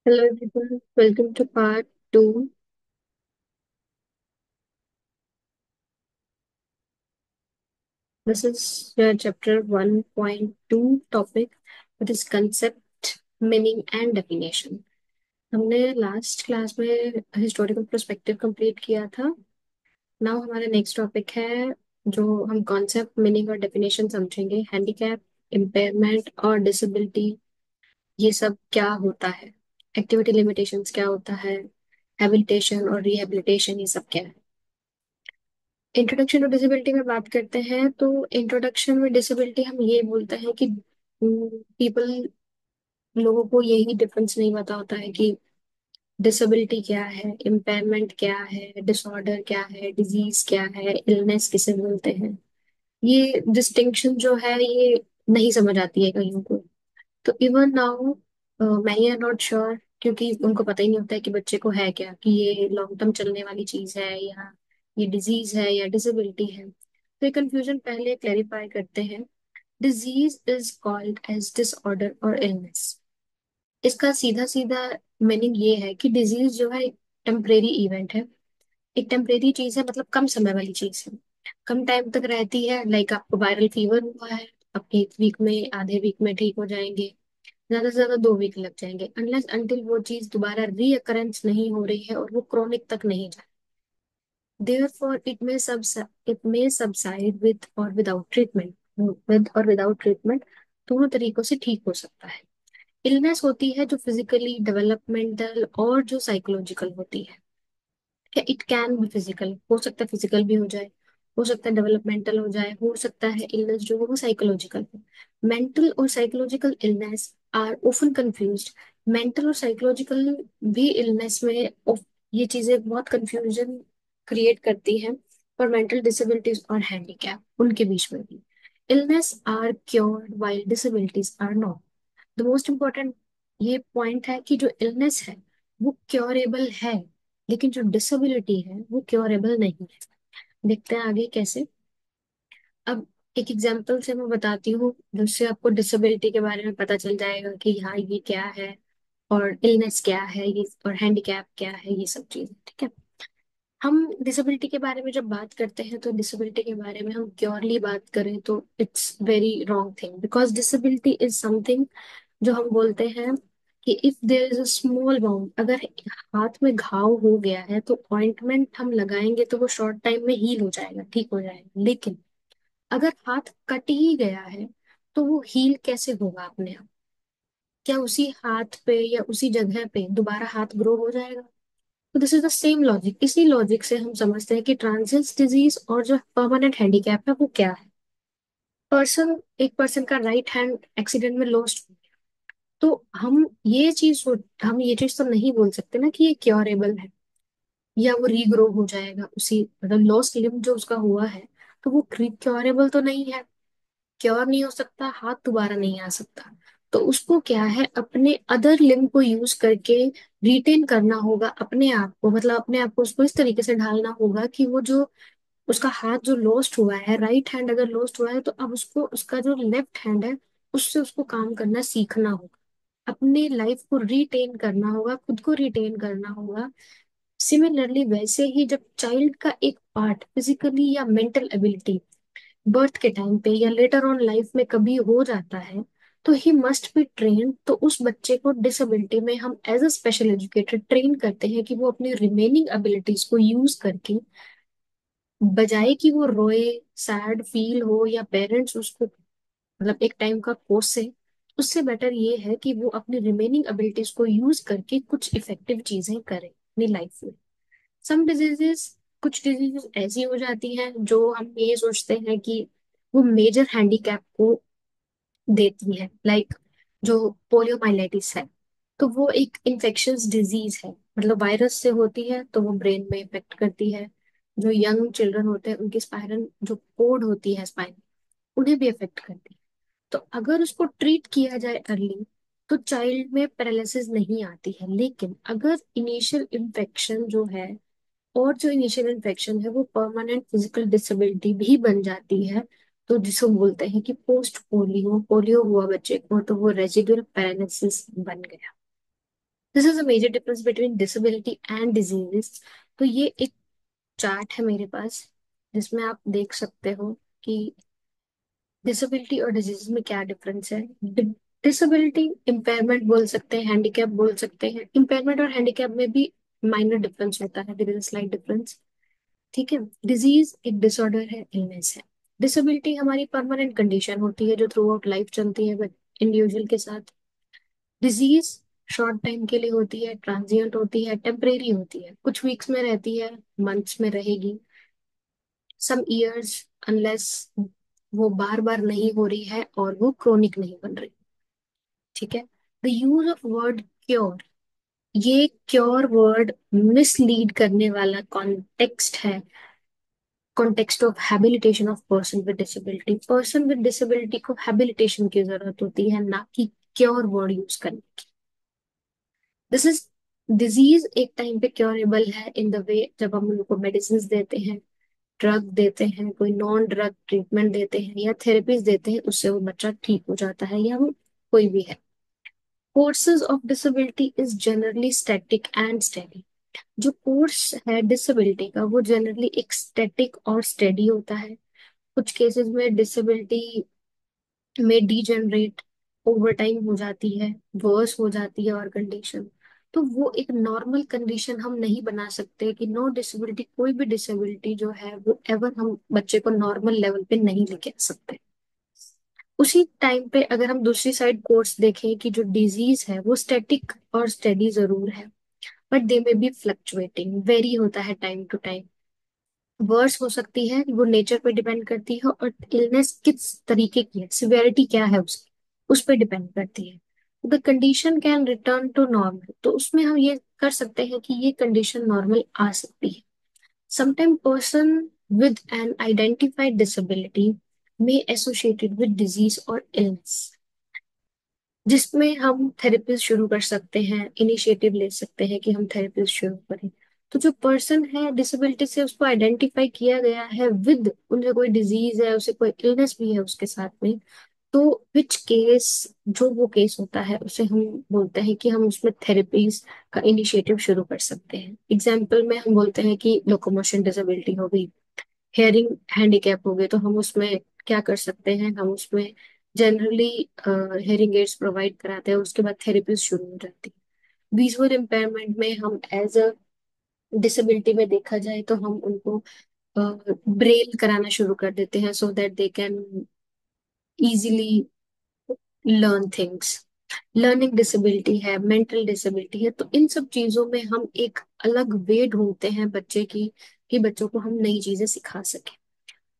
Hello everyone, welcome to part 2. This is your chapter 1.2 topic, which is concept, meaning and definition. हमने last class में historical perspective complete किया था. Now हमारा next topic है जो हम कॉन्सेप्ट, मीनिंग और डेफिनेशन समझेंगे. हैंडीकैप, इम्पेयरमेंट और डिसेबिलिटी, ये सब क्या होता है. एक्टिविटी लिमिटेशंस क्या होता है. हैबिलिटेशन और रिहेबिलिटेशन, ये सब क्या है. इंट्रोडक्शन टू डिसेबिलिटी में बात करते हैं तो इंट्रोडक्शन में डिसेबिलिटी हम ये बोलते हैं कि पीपल, लोगों को यही डिफरेंस नहीं पता होता है कि डिसेबिलिटी क्या है, इम्पेयरमेंट क्या है, डिसऑर्डर क्या है, डिजीज क्या है, इलनेस किसे बोलते हैं. ये डिस्टिंक्शन जो है ये नहीं समझ आती है कईयों को. तो even now many are not sure, क्योंकि उनको पता ही नहीं होता है कि बच्चे को है क्या, कि ये लॉन्ग टर्म चलने वाली चीज है या ये डिजीज है या डिसेबिलिटी है. तो ये कंफ्यूजन पहले क्लैरिफाई करते हैं. Disease is called as disorder और इलनेस. इसका सीधा सीधा मीनिंग ये है कि डिजीज जो है टेम्परेरी इवेंट है. एक टेम्परेरी चीज है, मतलब कम समय वाली चीज है, कम टाइम तक रहती है. लाइक आपको वायरल फीवर हुआ है, आप 1 वीक में, आधे वीक में ठीक हो जाएंगे. ज्यादा से ज्यादा 2 वीक लग जाएंगे, अनलेस अंटिल वो चीज दोबारा रीअकरेंस नहीं हो रही है और वो क्रोनिक तक नहीं जाए. Therefore it may subside with और विदाउट ट्रीटमेंट. विद और विदाउट ट्रीटमेंट दोनों तरीकों से ठीक हो सकता है. इलनेस होती है जो फिजिकली, डेवलपमेंटल और जो साइकोलॉजिकल होती है. क्या इट कैन बी फिजिकल, हो सकता है फिजिकल भी हो जाए, हो सकता है डेवलपमेंटल हो जाए, हो सकता है इलनेस जो हो वो साइकोलॉजिकल हो. मेंटल और psychological illness are often confused. Mental और साइकोलॉजिकल भी इलनेस में ये चीजें बहुत कंफ्यूजन क्रिएट करती हैं. और मेंटल डिसेबिलिटीज और हैंडीकैप उनके बीच में भी illness are cured while disabilities are not. The most important ये पॉइंट है कि जो इलनेस है वो क्योरेबल है, लेकिन जो डिसेबिलिटी है वो क्योरेबल नहीं है. देखते हैं आगे कैसे. अब एक एग्जांपल से मैं बताती हूँ जिससे आपको डिसेबिलिटी के बारे में पता चल जाएगा कि हाँ ये क्या है और इलनेस क्या है ये और हैंडीकैप क्या है, ये सब चीजें. ठीक है. हम डिसेबिलिटी के बारे में जब बात करते हैं तो डिसेबिलिटी के बारे में हम प्योरली बात करें तो it's very wrong thing, because disability is something जो हम बोलते हैं कि if there is a small bound, अगर हाथ में घाव हो गया है तो ऑइंटमेंट हम लगाएंगे तो वो शॉर्ट टाइम में हील हो जाएगा, ठीक हो जाएगा. लेकिन अगर हाथ कट ही गया है तो वो हील कैसे होगा अपने आप. क्या उसी हाथ पे या उसी जगह पे दोबारा हाथ ग्रो हो जाएगा. तो this is the same logic. इसी लॉजिक से हम समझते हैं कि ट्रांसिएंट डिजीज और जो परमानेंट हैंडीकैप है वो क्या है. एक पर्सन का राइट हैंड एक्सीडेंट में लॉस्ट, तो हम ये चीज तो नहीं बोल सकते ना कि ये क्योरेबल है या वो रीग्रो हो जाएगा उसी, मतलब लॉस्ट लिम्ब जो उसका हुआ है तो वो क्योरेबल तो नहीं है. क्योर नहीं हो सकता, हाथ दोबारा नहीं आ सकता. तो उसको क्या है, अपने अदर लिम्ब को यूज करके रिटेन करना होगा अपने आप को, मतलब अपने आप को उसको इस तरीके से ढालना होगा कि वो जो उसका हाथ जो लॉस्ट हुआ है, राइट हैंड अगर लॉस्ट हुआ है तो अब उसको उसका जो लेफ्ट हैंड है उससे उसको काम करना सीखना होगा. अपने लाइफ को रिटेन करना होगा, खुद को रिटेन करना होगा. सिमिलरली वैसे ही जब चाइल्ड का एक पार्ट फिजिकली या मेंटल एबिलिटी बर्थ के टाइम पे या लेटर ऑन लाइफ में कभी हो जाता है तो ही मस्ट बी ट्रेन. तो उस बच्चे को डिसेबिलिटी में हम as a special educator train करते हैं कि वो अपनी रिमेनिंग एबिलिटीज को यूज करके, बजाय कि वो रोए, सैड फील हो या पेरेंट्स उसको मतलब एक टाइम का कोसे, उससे बेटर ये है कि वो अपनी रिमेनिंग एबिलिटीज को यूज करके कुछ इफेक्टिव चीजें करे अपनी लाइफ में. सम डिजीजेस, कुछ डिजीजेस ऐसी हो जाती हैं जो हम ये सोचते हैं कि वो मेजर हैंडीकैप को देती है. लाइक जो पोलियोमाइलाइटिस है तो वो एक इन्फेक्शियस डिजीज है, मतलब वायरस से होती है तो वो ब्रेन में इफेक्ट करती है. जो यंग चिल्ड्रन होते हैं उनकी स्पाइरल जो कोड होती है स्पाइन, उन्हें भी इफेक्ट करती है. तो अगर उसको ट्रीट किया जाए अर्ली तो चाइल्ड में पैरालिसिस नहीं आती है. लेकिन अगर इनिशियल इन्फेक्शन जो है, और जो इनिशियल इन्फेक्शन है वो परमानेंट फिजिकल डिसेबिलिटी भी बन जाती है, तो जिसको बोलते हैं कि पोस्ट पोलियो, पोलियो हुआ बच्चे को तो वो रेजिडुअल पैरालिसिस बन गया. This is a major difference between disability and diseases. तो ये एक चार्ट है मेरे पास जिसमें आप देख सकते हो कि डिसेबिलिटी और डिजीज में क्या डिफरेंस है। डिसेबिलिटी इम्पेयरमेंट बोल सकते हैं, हैंडीकैप बोल सकते हैं। इम्पेयरमेंट और हैंडीकैप में भी माइनर डिफरेंस होता है, देयर इज स्लाइट डिफरेंस। ठीक है। डिजीज एक डिसऑर्डर है, इलनेस है। डिसेबिलिटी हमारी परमानेंट कंडीशन होती है जो थ्रू आउट लाइफ चलती है इंडिविजुअल के साथ। डिजीज शॉर्ट टाइम के लिए होती है, ट्रांजिएंट होती है, टेम्परेरी होती है, कुछ वीक्स में रहती है, मंथ्स में रहेगी, सम ईयर्स, अनलेस वो बार बार नहीं हो रही है और वो क्रोनिक नहीं बन रही। ठीक है। The use of word cure, ये क्योर वर्ड मिसलीड करने वाला कॉन्टेक्स्ट है। Context of habilitation of person with disability, person with disability को हैबिलिटेशन की जरूरत होती है, ना कि क्योर वर्ड यूज करने की। दिस इज डिजीज एक टाइम पे क्योरेबल है इन द वे जब हम उनको मेडिसिन देते हैं, ड्रग देते हैं, कोई नॉन ड्रग ट्रीटमेंट देते हैं या थेरेपीज देते हैं, उससे वो बच्चा ठीक हो जाता है, या वो कोई भी है। Courses of disability is generally static and steady. जो कोर्स है डिसेबिलिटी का वो जनरली एक स्टैटिक और स्टेडी होता है। कुछ केसेस में डिसेबिलिटी में डीजेनरेट ओवर टाइम हो जाती है, वर्स हो जाती है और कंडीशन। तो वो एक नॉर्मल कंडीशन हम नहीं बना सकते कि नो डिसेबिलिटी, कोई भी डिसेबिलिटी जो है वो एवर हम बच्चे को नॉर्मल लेवल पे नहीं लेके आ सकते। उसी टाइम पे अगर हम दूसरी साइड कोर्स देखें कि जो डिजीज है वो स्टैटिक और स्टेडी जरूर है, बट दे में बी फ्लक्चुएटिंग, वेरी होता है टाइम टू टाइम। वर्स हो सकती है, वो नेचर पे डिपेंड करती है, और इलनेस किस तरीके की है, सिवियरिटी क्या है उसकी, उस पर डिपेंड करती है। The condition can return to normal, तो उसमें हम ये कर सकते हैं कि ये कंडीशन नॉर्मल आ सकती है। Sometime person with an identified disability में एसोसिएटेड विद डिजीज और इलनेस, जिसमें हम थेरेपीज शुरू कर सकते हैं, इनिशिएटिव ले सकते हैं कि हम थेरेपीज शुरू करें। तो जो पर्सन है डिसेबिलिटी से, उसको आइडेंटिफाई किया गया है विद, उन्हें कोई डिजीज है, उसे कोई इलनेस भी है उसके साथ में, तो विच केस, जो वो केस होता है उसे हम बोलते हैं कि हम उसमें थेरेपीज का इनिशिएटिव शुरू कर सकते हैं। एग्जाम्पल में हम बोलते हैं कि लोकोमोशन डिसेबिलिटी हो गई, हेयरिंग हैंडीकैप हो गए, तो हम उसमें क्या कर सकते हैं, हम उसमें जनरली हेयरिंग एड्स प्रोवाइड कराते हैं, उसके बाद थेरेपीज शुरू हो जाती है। विजुअल इम्पेयरमेंट में हम एज अ डिसेबिलिटी में देखा जाए तो हम उनको ब्रेल कराना शुरू कर देते हैं so that they can easily learn things. Learning disability है, मेंटल डिसेबिलिटी है, तो इन सब चीजों में हम एक अलग वे ढूंढते हैं बच्चे की, कि बच्चों को हम नई चीजें सिखा सकें।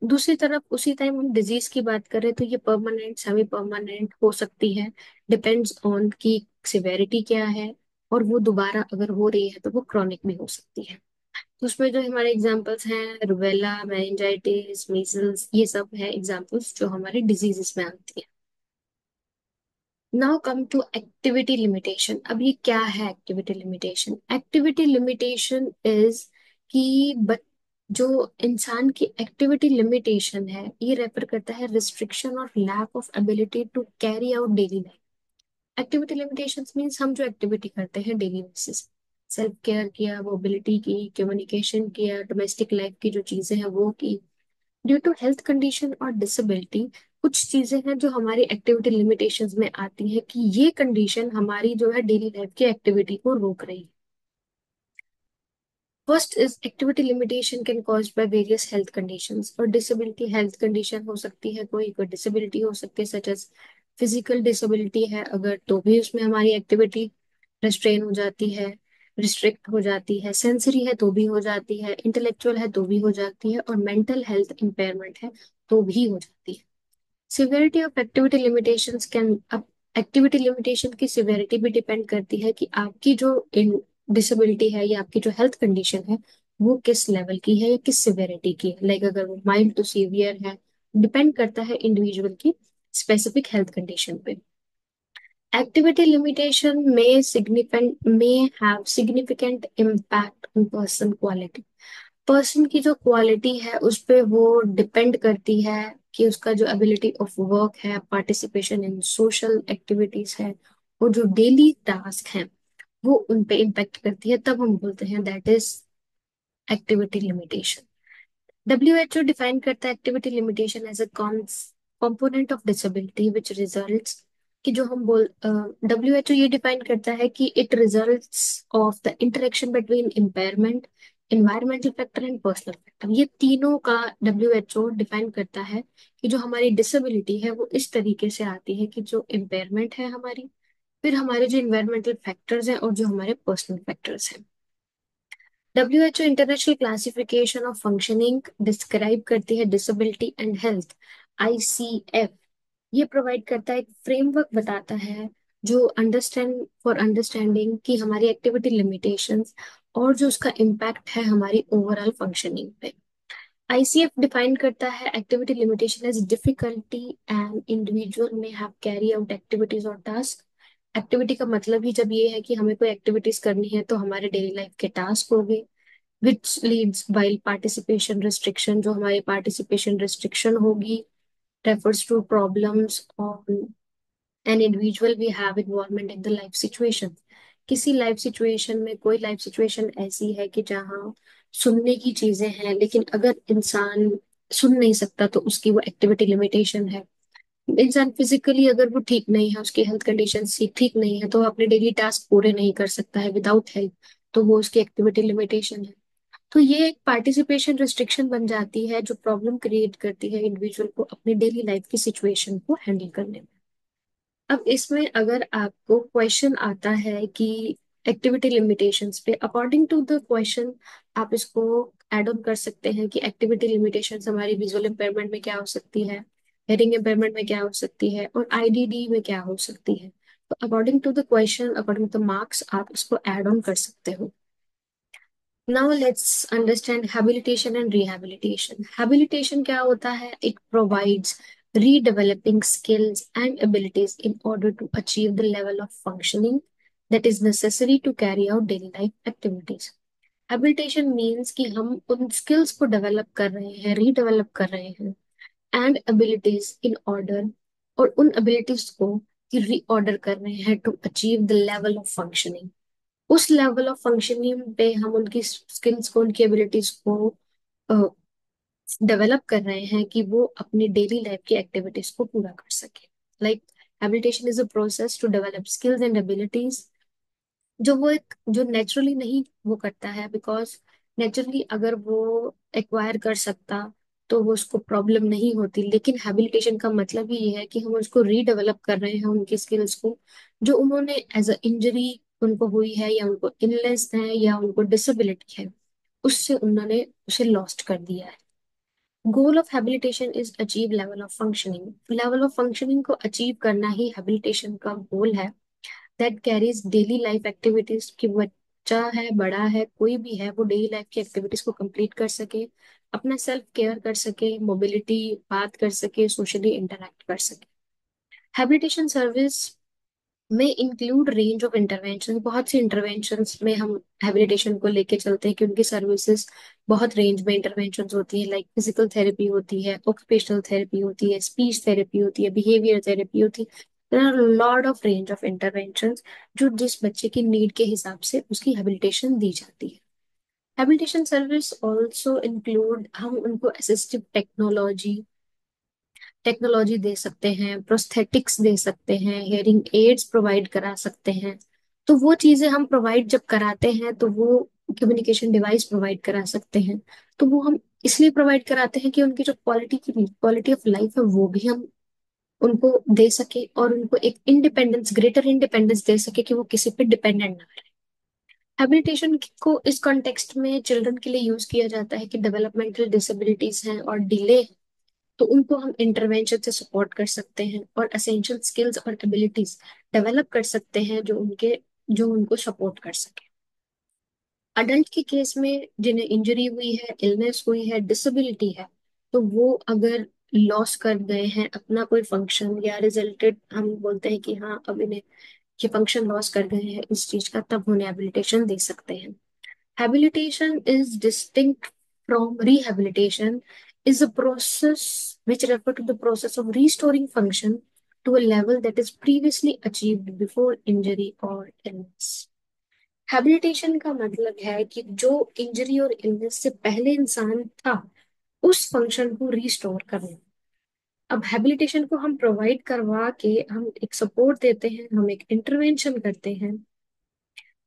दूसरी तरफ उसी टाइम हम डिजीज की बात करें तो ये परमानेंट, सेमी परमानेंट हो सकती है, डिपेंड्स ऑन की सिवेरिटी क्या है, और वो दोबारा अगर हो रही है तो वो क्रॉनिक भी हो सकती है। तो उसमें जो हमारे एग्जांपल्स हैं, रुबेला, मेनिंजाइटिस, मीजल्स, ये सब है एग्जांपल्स जो हमारे डिजीजेस में आती है। Now come to activity limitation. अब ये क्या है activity limitation? Activity limitation is कि जो इंसान की एक्टिविटी लिमिटेशन है, ये रेफर करता है रिस्ट्रिक्शन और lack of ability to carry out daily life. Activity limitations means हम जो एक्टिविटी करते हैं डेली बेसिस, सेल्फ केयर किया, मोबिलिटी की, कम्युनिकेशन किया, डोमेस्टिक लाइफ की जो चीजें हैं वो की, ड्यू टू हेल्थ कंडीशन और डिसेबिलिटी, कुछ चीजें हैं जो हमारी एक्टिविटी लिमिटेशंस में आती है कि ये कंडीशन हमारी जो है डेली लाइफ की एक्टिविटी को रोक रही है। First is activity limitation can cause by various health conditions, और डिसेबिलिटी हेल्थ कंडीशन हो सकती है, कोई कोई डिसेबिलिटी हो सकती है सच एज फिजिकल डिसेबिलिटी है अगर, तो भी उसमें हमारी एक्टिविटी रिस्ट्रेन हो जाती है, रिस्ट्रिक्ट हो जाती है। सेंसरी है तो भी हो जाती है, इंटेलेक्चुअल है तो भी हो जाती है, और मेंटल हेल्थ इम्पेयरमेंट है तो भी हो जाती है। Severity of activity limitations can, अब एक्टिविटी लिमिटेशन की सिवियरिटी भी डिपेंड करती है कि आपकी जो डिसेबिलिटी है या आपकी जो हेल्थ कंडीशन है वो किस लेवल की है या किस सिवियरिटी की है। लाइक अगर वो माइल्ड टू सीवियर है, डिपेंड करता है इंडिविजुअल की स्पेसिफिक हेल्थ कंडीशन पे। Activity limitation may have significant impact on person quality। Person की जो क्वालिटी है उस पे वो डिपेंड करती है कि उसका जो एबिलिटी ऑफ वर्क है, पार्टिसिपेशन इन सोशल एक्टिविटीज है, वो जो डेली टास्क है वो उन पे इम्पेक्ट करती है, तब हम बोलते हैं that is activity limitation. WHO define करता है activity limitation as a component of disability which results, कि जो हम बोल WHO ये डिफाइन करता है कि it results of the interaction between impairment, environmental factor and personal factor. ये तीनों का WHO डिफाइन करता है कि जो हमारी डिसेबिलिटी है वो इस तरीके से आती है कि जो इम्पेयरमेंट है हमारी, फिर हमारे जो इन्वायरमेंटल फैक्टर्स हैं और जो हमारे पर्सनल फैक्टर्स हैं। WHO international classification of functioning describe करती है डिसेबिलिटी एंड हेल्थ, ICF। ये प्रोवाइड करता है, एक फ्रेमवर्क बताता है जो अंडरस्टैंडिंग की हमारी एक्टिविटी लिमिटेशंस और जो उसका इम्पैक्ट है हमारी ओवरऑल फंक्शनिंग पे। ICF डिफाइन करता है activity limitation as difficulty and individual may have carry out activities और टास्क। एक्टिविटी का मतलब ही जब ये है कि हमें कोई एक्टिविटीज करनी है तो हमारे डेली लाइफ के टास्क हो गए, which leads while participation restriction, जो हमारी participation restriction होगी refers to problems on an individual we have involvement in the life situation। किसी लाइफ सिचुएशन में, कोई लाइफ सिचुएशन ऐसी है कि जहाँ सुनने की चीजें हैं लेकिन अगर इंसान सुन नहीं सकता तो उसकी वो एक्टिविटी लिमिटेशन है। इंसान फिजिकली अगर वो ठीक नहीं है, उसकी हेल्थ कंडीशन ठीक नहीं है, तो वो अपने डेली टास्क पूरे नहीं कर सकता है विदाउट हेल्प, तो वो उसकी एक्टिविटी लिमिटेशन है। तो ये एक पार्टिसिपेशन रिस्ट्रिक्शन बन जाती है जो प्रॉब्लम क्रिएट करती है इंडिविजुअल को अपनी डेली लाइफ की सिचुएशन को हैंडल करने में। अब इसमें अगर आपको क्वेश्चन आता है कि एक्टिविटी लिमिटेशंस पे, अकॉर्डिंग टू द क्वेश्चन आप इसको ऐड ऑन कर सकते हैं कि एक्टिविटी लिमिटेशंस हमारी विजुअल इम्पेयरमेंट में क्या हो सकती है, हेयरिंग इम्पेयरमेंट में क्या हो सकती है, और IDD में क्या हो सकती है। तो according to the question, according to the marks, आप इसको ऐड ऑन कर सकते हो। Now let's understand habilitation and rehabilitation. Habilitation क्या होता है? It provides redeveloping skills and abilities in order to achieve the level of functioning that is necessary to carry out daily life activities. Habilitation means कि हम उन skills को develop कर रहे हैं, redevelop कर रहे हैं, and abilities in order, और उन abilities को कि reorder कर रहे हैं to achieve the level of functioning। उस लेवल ऑफ फंक्शनिंग पे हम उनकी स्किल्स को, उनकी एबिलिटीज को डेवलप कर रहे हैं कि वो अपनी डेली लाइफ की एक्टिविटीज को पूरा कर सके। Like habilitation is a process to develop skills and abilities, जो वो एक जो नेचुरली नहीं वो करता है, बिकॉज नेचुरली अगर वो एक्वायर कर सकता तो वो उसको प्रॉब्लम नहीं होती। लेकिन हैबिलिटेशन का मतलब ही ये है कि हम उसको रीडेवलप कर रहे हैं उनकी स्किल्स को, जो उन्होंने एज अ इंजरी उनको हुई है, या उनको इलनेस है, या उनको डिसेबिलिटी है, उससे उन्होंने उसे लॉस्ट कर दिया है। Goal of habilitation is achieve level of functioning. Level of functioning को अचीव करना ही हैबिलिटेशन का गोल है। That carries daily life activities, कि बच्चा है, बड़ा है, कोई भी है, वो डेली लाइफ की एक्टिविटीज को कंप्लीट कर सके, अपना सेल्फ केयर कर सके, मोबिलिटी बात कर सके, सोशली इंटरेक्ट कर सके। हैबिलिटेशन सर्विस में इंक्लूड रेंज ऑफ इंटरवेंशन। बहुत सी इंटरवेंशंस में हम हैबिलिटेशन को लेके चलते हैं कि उनकी सर्विसेज बहुत रेंज में इंटरवेंशंस होती है। लाइक फिजिकल थेरेपी होती है, ऑक्यूपेशनल थेरेपी होती है, स्पीच थेरेपी होती है, बिहेवियर थेरेपी होती है। There are lot of range of interventions जो जिस बच्चे की नीड के हिसाब से उसकी हैबिलिटेशन दी जाती है। हैबिलिटेशन सर्विस ऑल्सो इंक्लूड, हम उनको असिस्टिव टेक्नोलॉजी दे सकते हैं, प्रोस्थेटिक्स दे सकते हैं, हेयरिंग एड्स प्रोवाइड करा सकते हैं। तो वो चीजें हम प्रोवाइड जब कराते हैं तो वो कम्युनिकेशन डिवाइस प्रोवाइड करा सकते हैं। तो वो हम इसलिए प्रोवाइड कराते हैं कि उनकी जो क्वालिटी ऑफ लाइफ है वो भी हम उनको दे सके, और उनको एक इंडिपेंडेंस, ग्रेटर इंडिपेंडेंस दे सके कि वो किसी पे डिपेंडेंट ना रहे। हैबिलिटेशन को इस कॉन्टेक्स्ट में चिल्ड्रन के लिए यूज किया जाता है कि डेवलपमेंटल डिसेबिलिटीज हैं और डिले, तो उनको हम इंटरवेंशन से सपोर्ट कर सकते हैं और एसेंशियल स्किल्स और एबिलिटीज डेवलप कर सकते हैं जो उनको सपोर्ट कर सके। अडल्ट के केस में जिन्हें इंजरी हुई है, इलनेस हुई है, डिसेबिलिटी है, तो वो अगर लॉस कर गए हैं अपना कोई फंक्शन, या रिजल्टेड हम बोलते हैं कि हाँ अब इन्हें ये फंक्शन लॉस कर गए हैं इस चीज का, तब उन्हें एबिलिटेशन दे सकते हैं। Habilitation is distinct from rehabilitation, is a process which refer to the process of restoring function to a level that is previously achieved before injury or illness. Habilitation का मतलब है कि जो इंजरी और इलनेस से पहले इंसान था उस फंक्शन को रिस्टोर करना। अब हैबिलिटेशन को हम प्रोवाइड करवा के हम एक सपोर्ट देते हैं, हम एक इंटरवेंशन करते हैं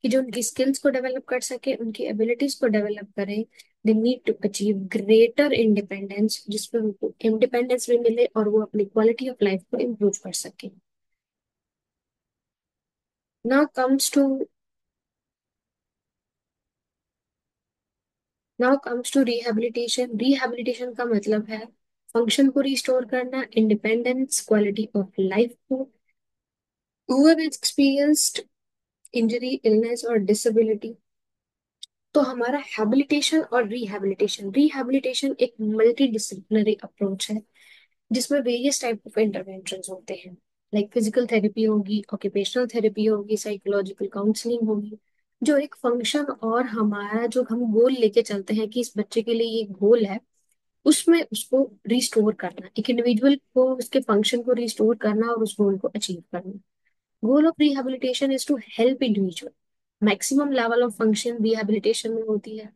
कि जो उनकी स्किल्स को डेवलप कर सके, उनकी एबिलिटीज को डेवलप करें। They need to achieve greater independence, जिसमें उनको इंडिपेंडेंस भी मिले और वो अपनी क्वालिटी ऑफ लाइफ को इम्प्रूव कर सके। Now comes to now comes to rehabilitation. Rehabilitation का मतलब है फंक्शन को रिस्टोर करना, इंडिपेंडेंस, क्वालिटी ऑफ लाइफ को। whoever has experienced injury, illness और डिसेबिलिटी, तो हमारा हैबिलिटेशन और रिहैबिलिटेशन, रिहैबिलिटेशन एक मल्टी डिसिप्लिनरी अप्रोच है जिसमें वेरियस टाइप ऑफ इंटरवेंशन होते हैं। लाइक फिजिकल थेरेपी होगी, ऑक्यूपेशनल थेरेपी होगी, साइकोलॉजिकल काउंसलिंग होगी। जो एक फंक्शन और हमारा जो हम गोल लेके चलते हैं कि इस बच्चे के लिए ये गोल है, उसमें उसको रिस्टोर करना, एक इंडिविजुअल को उसके फंक्शन को रिस्टोर करना और उस गोल को अचीव करना। Goal of rehabilitation is to help individual maximum level of function rehabilitation में होती है।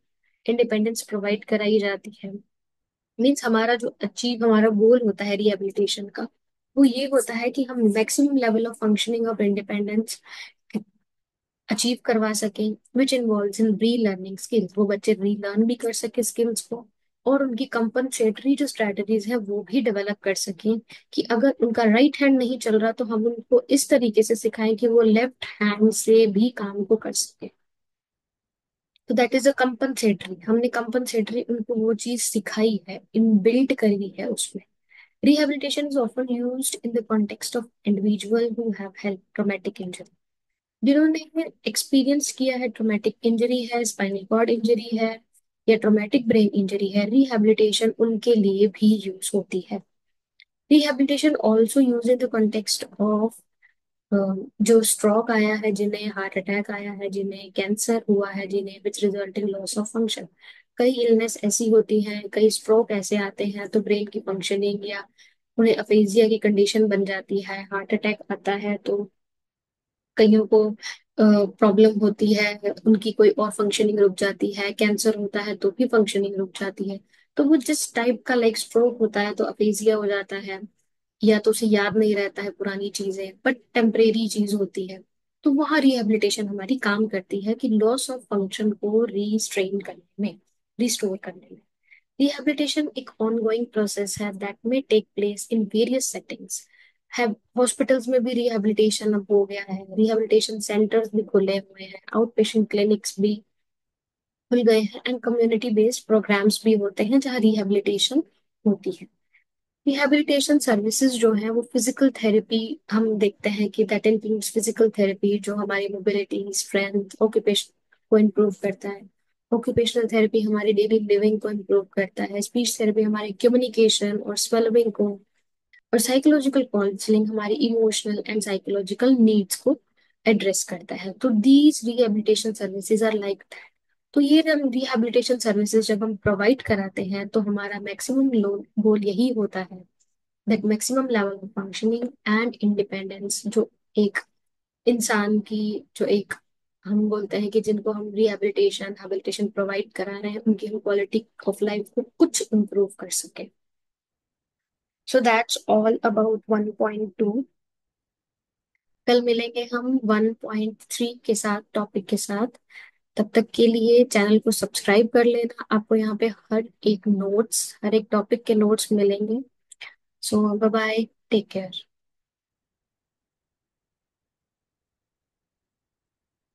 इंडिपेंडेंस प्रोवाइड कराई जाती है। मीन्स हमारा गोल होता है रिहैबिलिटेशन का, वो ये होता है कि हम maximum level of functioning of independence achieve करवा सकें, विच इन्वॉल्व्स इन री लर्निंग स्किल्स। वो बच्चे री लर्न भी कर सके स्किल्स को, और उनकी कंपनसेटरी जो स्ट्रेटजीज है वो भी डेवलप कर सकें कि अगर उनका राइट हैंड नहीं चल रहा तो हम उनको इस तरीके से सिखाएं कि वो लेफ्ट हैंड से भी काम को कर सके। तो दैट इज अ कंपनसेटरी, हमने कंपनसेटरी उनको वो चीज सिखाई है, इनबिल्ट करी है उसमें। Rehabilitation is often used in the context of individuals who have had traumatic injury, जिन्होंने एक्सपीरियंस किया है, ट्रोमेटिक इंजरी है, स्पाइनल कॉर्ड इंजरी है या ट्रोमेटिक ब्रेन इंजरी है। रिहैबिलिटेशन उनके लिए भी यूज होती है। Rehabilitation also use in the context of जो स्ट्रोक आया है, जिन्हें हार्ट अटैक आया है, जिन्हें कैंसर हुआ है, जिन्हें which result in loss of function. कई इलनेस ऐसी होती हैं, कई स्ट्रोक ऐसे आते हैं तो ब्रेन की फंक्शनिंग या उन्हें अफेजिया की कंडीशन बन जाती है। हार्ट अटैक आता है तो कईयों को प्रॉब्लम होती है, उनकी कोई और फंक्शनिंग रुक जाती है। कैंसर होता है तो भी फंक्शनिंग रुक जाती है। तो वो जिस टाइप का लाइक स्ट्रोक होता है तो अफेजिया हो जाता है, या तो उसे याद नहीं रहता है पुरानी चीजें, बट टेम्परेरी चीज होती है। तो वहाँ रिहेबिलिटेशन हमारी काम करती है कि लॉस ऑफ फंक्शन को रीस्ट्रेन करने में, रिस्टोर करने में। रिहेबिलिटेशन एक ऑनगोइंग प्रोसेस है that may take place in various settings है। हॉस्पिटल्स में भी रिहेबिलिटेशन अब हो गया है, रिहेबिलिटेशन सेंटर्स भी खुले हुए हैं, आउट पेशेंट क्लिनिक्स भी खुल गए हैं, एंड कम्युनिटी बेस्ड प्रोग्राम्स भी होते हैं जहाँ रिहेबिलिटेशन होती है। रिहैबिलिटेशन सर्विसेज जो है वो फिजिकल थेरेपी, हम देखते हैं कि दैट इंक्लूड्स फिजिकल थेरेपी जो हमारी मोबिलिटी, स्ट्रेंथ, ऑक्यूपेशन को इम्प्रूव करता है। ऑक्यूपेशनल थेरेपी हमारी डेली लिविंग को इम्प्रूव करता है। स्पीच थेरेपी हमारी कम्युनिकेशन और स्वेलिंग को, और साइकोलॉजिकल काउंसलिंग हमारी इमोशनल एंड साइकोलॉजिकल नीड्स को एड्रेस करता है। तो these rehabilitation services are like that. तो ये रिहैबिलिटेशन सर्विसेज जब हम प्रोवाइड कराते हैं तो हमारा मैक्सिमम गोल यही होता है that maximum level of functioning and independence, जो एक इंसान की, जो एक, हम बोलते हैं कि जिनको हम रिहैबिलिटेशन हैबिलिटेशन प्रोवाइड करा रहे हैं उनकी हम क्वालिटी ऑफ लाइफ को कुछ इम्प्रूव कर सके। So that's all about 1.2। कल मिलेंगे हम 1.3 के साथ, टॉपिक के साथ। तब तक के लिए चैनल को सब्सक्राइब कर लेना, आपको यहाँ पे हर एक टॉपिक के नोट्स मिलेंगे। सो बाय बाय, टेक केयर।